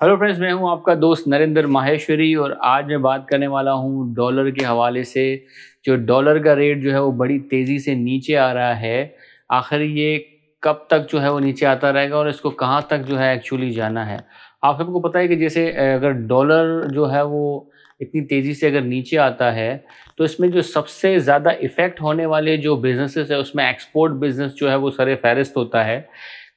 Hello friends, मैं हूं आपका दोस्त नरेंद्र माहेश्वरी और आज मैं बात करने वाला हूं डॉलर के हवाले से। जो डॉलर का रेट जो है वो बड़ी तेज़ी से नीचे आ रहा है। आखिर ये कब तक जो है वो नीचे आता रहेगा और इसको कहां तक जो है एक्चुअली जाना है। आप सबको पता है कि जैसे अगर डॉलर जो है वो इतनी तेज़ी से अगर नीचे आता है तो इसमें जो सबसे ज़्यादा इफ़ेक्ट होने वाले जो बिजनेसेस है उसमें एक्सपोर्ट बिजनेस जो है वो सरे फहरिस्त होता है।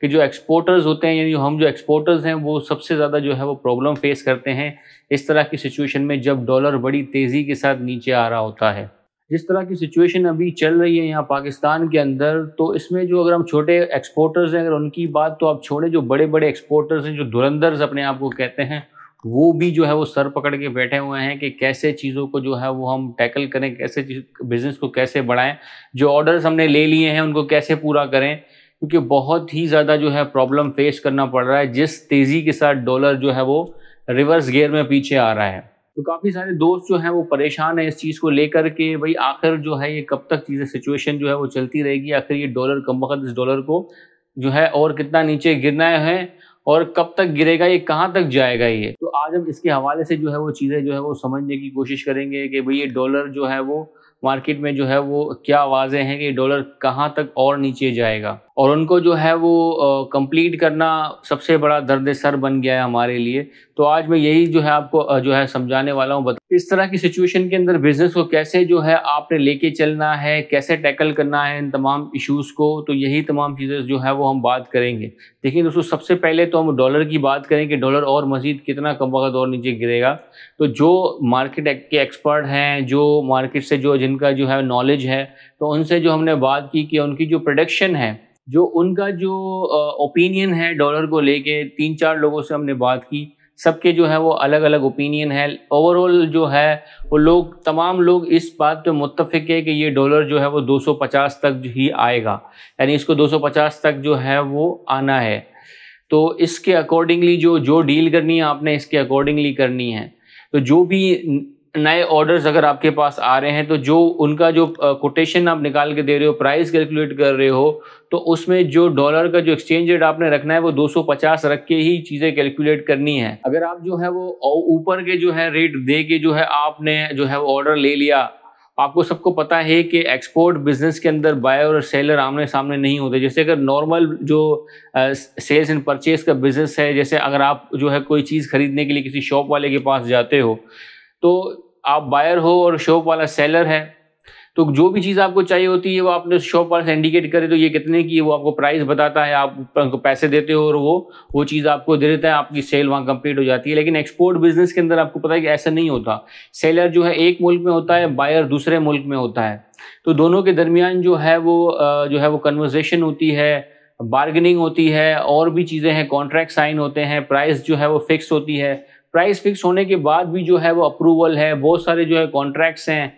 कि जो एक्सपोर्टर्स होते हैं यानी हम जो एक्सपोर्टर्स हैं वो सबसे ज़्यादा जो है वो प्रॉब्लम फेस करते हैं इस तरह की सिचुएशन में जब डॉलर बड़ी तेज़ी के साथ नीचे आ रहा होता है। जिस तरह की सिचुएशन अभी चल रही है यहाँ पाकिस्तान के अंदर, तो इसमें जो अगर हम छोटे एक्सपोर्टर्स हैं अगर उनकी बात तो आप छोड़े, जो बड़े बड़े एक्सपोर्टर्स हैं जो धुरंधर्स अपने आप को कहते हैं वो भी जो है वो सर पकड़ के बैठे हुए हैं कि कैसे चीज़ों को जो है वो हम टैकल करें, कैसे बिज़नेस को कैसे बढ़ाएं, जो ऑर्डर्स हमने ले लिए हैं उनको कैसे पूरा करें, क्योंकि बहुत ही ज़्यादा जो है प्रॉब्लम फेस करना पड़ रहा है जिस तेज़ी के साथ डॉलर जो है वो रिवर्स गियर में पीछे आ रहा है। तो काफ़ी सारे दोस्त जो हैं वो परेशान हैं इस चीज़ को लेकर के भाई आखिर जो है ये कब तक चीज़ें सिचुएशन जो है वो चलती रहेगी, आखिर ये डॉलर कमबख्त इस डॉलर को जो है और कितना नीचे गिरना है और कब तक गिरेगा, ये कहाँ तक जाएगा ये। तो आज हम इसके हवाले से जो है वो चीज़ें जो है वो समझने की कोशिश करेंगे कि भाई ये डॉलर जो है वो मार्केट में जो है वो क्या आवाज़ें हैं कि डॉलर कहाँ तक और नीचे जाएगा, और उनको जो है वो कंप्लीट करना सबसे बड़ा दर्द सर बन गया है हमारे लिए। तो आज मैं यही जो है आपको जो है समझाने वाला हूँ। इस तरह की सिचुएशन के अंदर बिजनेस को कैसे जो है आपने लेके चलना है, कैसे टैकल करना है इन तमाम इश्यूज़ को, तो यही तमाम चीज़ें जो है वो हम बात करेंगे। देखिए दोस्तों, सबसे पहले तो हम डॉलर की बात करें कि डॉलर और मज़ीद कितना कम वक्त और नीचे गिरेगा। तो जो मार्केट के एक्सपर्ट हैं, जो मार्केट से जिनका जो है नॉलेज है, तो उनसे जो हमने बात की कि उनकी जो प्रेडिक्शन है, जो उनका जो ओपिनियन है डॉलर को लेके, 3-4 लोगों से हमने बात की, सबके जो है वो अलग अलग ओपिनियन है। ओवरऑल जो है वो तमाम लोग इस बात पे मुत्तफिक है कि ये डॉलर जो है वो 250 तक ही आएगा, यानी इसको 250 तक जो है वो आना है। तो इसके अकॉर्डिंगली जो डील करनी है आपने इसके अकॉर्डिंगली करनी है। तो जो भी नए ऑर्डर्स अगर आपके पास आ रहे हैं तो जो उनका जो कोटेशन आप निकाल के दे रहे हो, प्राइस कैलकुलेट कर रहे हो, तो उसमें जो डॉलर का जो एक्सचेंज रेट आपने रखना है वो 250 रख के ही चीज़ें कैलकुलेट करनी है। अगर आप जो है वो ऊपर के जो है रेट दे के जो है आपने जो है वो ऑर्डर ले लिया, आपको सबको पता है कि एक्सपोर्ट बिजनेस के अंदर बायर और सेलर आमने सामने नहीं होते। जैसे अगर नॉर्मल जो सेल्स एंड परचेज का बिजनेस है, जैसे अगर आप जो है कोई चीज़ खरीदने के लिए किसी शॉप वाले के पास जाते हो तो आप बायर हो और शॉप वाला सेलर है, तो जो भी चीज़ आपको चाहिए होती है वो आपने शॉप वाले से इंडिकेट करे तो ये कितने की है वो आपको प्राइस बताता है, आप उनको पैसे देते हो और वो चीज़ आपको दे देता है, आपकी सेल वहाँ कंप्लीट हो जाती है। लेकिन एक्सपोर्ट बिजनेस के अंदर आपको पता है कि ऐसा नहीं होता। सेलर जो है एक मुल्क में होता है, बायर दूसरे मुल्क में होता है, तो दोनों के दरमियान जो है वो कन्वर्सेशन होती है, बार्गेनिंग होती है, और भी चीज़ें हैं, कॉन्ट्रैक्ट साइन होते हैं, प्राइस जो है वो फिक्स होती है। प्राइस फिक्स होने के बाद भी जो है वो अप्रूवल है, बहुत सारे जो है कॉन्ट्रैक्ट्स हैं,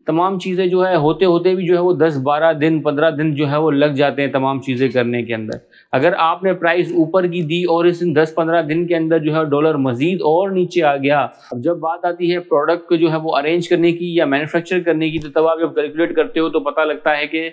तमाम चीज़ें जो है होते होते भी जो है वो 10-12 दिन 15 दिन जो है वो लग जाते हैं तमाम चीज़ें करने के अंदर। अगर आपने प्राइस ऊपर की दी और इस 10-15 दिन के अंदर जो है डॉलर मज़ीद और नीचे आ गया, अब जब बात आती है प्रोडक्ट को जो है वो अरेंज करने की या मैन्युफैक्चर करने की, तो तब आप जब कैलकुलेट करते हो तो पता लगता है कि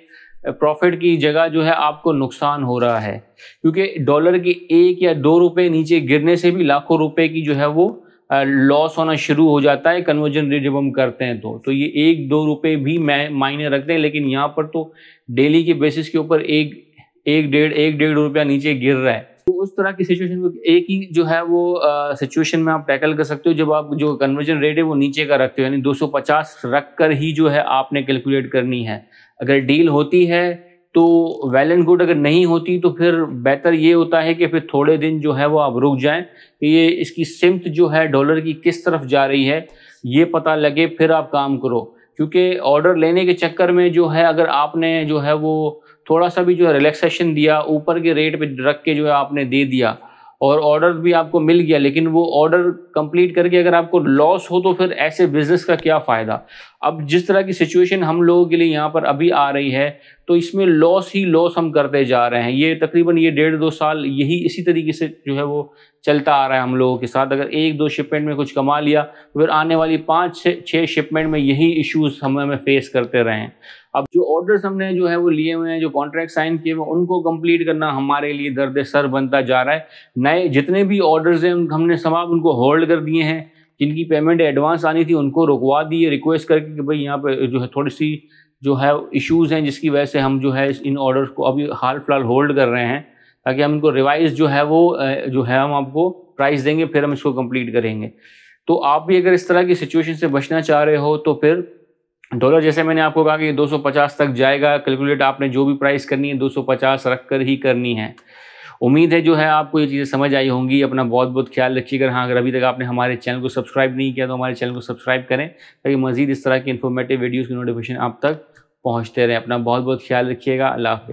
प्रॉफिट की जगह जो है आपको नुकसान हो रहा है, क्योंकि डॉलर के 1 या 2 रुपए नीचे गिरने से भी लाखों रुपए की जो है वो लॉस होना शुरू हो जाता है कन्वर्जन रेट जब हम करते हैं। तो ये 1-2 रुपए भी मायने रखते हैं, लेकिन यहाँ पर तो डेली के बेसिस के ऊपर एक डेढ़ रुपया नीचे गिर रहा है। तो उस तरह की सिचुएशन में एक ही जो है वो सिचुएशन में आप टैकल कर सकते हो जब आप जो कन्वर्जन रेट है वो नीचे का रखते हो, यानी 250 रख कर ही जो है आपने कैलकुलेट करनी है। अगर डील होती है तो वेल एंड गुड, अगर नहीं होती तो फिर बेहतर ये होता है कि फिर थोड़े दिन जो है वो आप रुक जाएं कि ये इसकी सिमत जो है डॉलर की किस तरफ जा रही है ये पता लगे, फिर आप काम करो। क्योंकि ऑर्डर लेने के चक्कर में जो है अगर आपने जो है वो थोड़ा सा भी जो है रिलैक्सेशन दिया, ऊपर के रेट पे रख के जो है आपने दे दिया और ऑर्डर भी आपको मिल गया, लेकिन वो ऑर्डर कंप्लीट करके अगर आपको लॉस हो तो फिर ऐसे बिजनेस का क्या फ़ायदा। अब जिस तरह की सिचुएशन हम लोगों के लिए यहाँ पर अभी आ रही है, تو اس میں لاس ہی لاس ہم کرتے جا رہے ہیں. یہ تقریباً یہ 1.5-2 سال یہی اسی طریقے سے جو ہے وہ چلتا آ رہا ہے ہم لوگوں کے ساتھ. اگر 1-2 شپمنٹ میں کچھ کما لیا تو پھر آنے والی 5-6 شپمنٹ میں یہی ایشوز ہمیں فیس کرتے رہے ہیں. اب جو آرڈرز ہم نے جو ہے وہ لیے ہوئے ہیں, جو کانٹریکٹ سائن کیے ہوئے, ان کو کمپلیٹ کرنا ہمارے لیے درد سر بنتا جا رہا ہے. نئے جتنے بھی آرڈرز ہیں ہم نے سب ان کو ہولڈ کر دیے ہیں. جن کی پیمنٹ ایڈوانس آنی تھی ان کو رکوا دیے, ریکویسٹ کر کے کہ بھائی یہاں پہ جو ہے تھوڑی سی جو ہے ایشوز ہیں جس کی وجہ سے ہم جو ہے ان آرڈرز کو ابھی حال فی الحال ہولڈ کر رہے ہیں, تاکہ ہم ان کو ریوائز جو ہے وہ جو ہے ہم آپ کو پرائز دیں گے, پھر ہم اس کو کمپلیٹ کریں گے. تو آپ بھی اگر اس طرح کی سچویشن سے بچنا چاہ رہے ہو تو پھر ڈالر جیسے میں نے آپ کو کہا کہ 250 تک جائے گا, کیلکولیٹ آپ نے جو بھی پرائز کرنی ہے 250 رکھ کر ہی کرنی ہے. امید ہے جو ہے آپ کو یہ چیزیں سمجھ آئی ہوں گی. اپنا بہت بہت خیال رکھیے گا. ہاں, اگر ابھی تک آپ نے ہمارے چینل کو سبسکرائب نہیں کیا تو ہمارے چینل کو سبسکرائب کریں, تاکہ مزید اس طرح کی انفارمیٹیو ویڈیوز کی نوٹیفیکیشن آپ تک پہنچتے رہیں. اپنا بہت بہت خیال رکھیے گا. اللہ حافظ.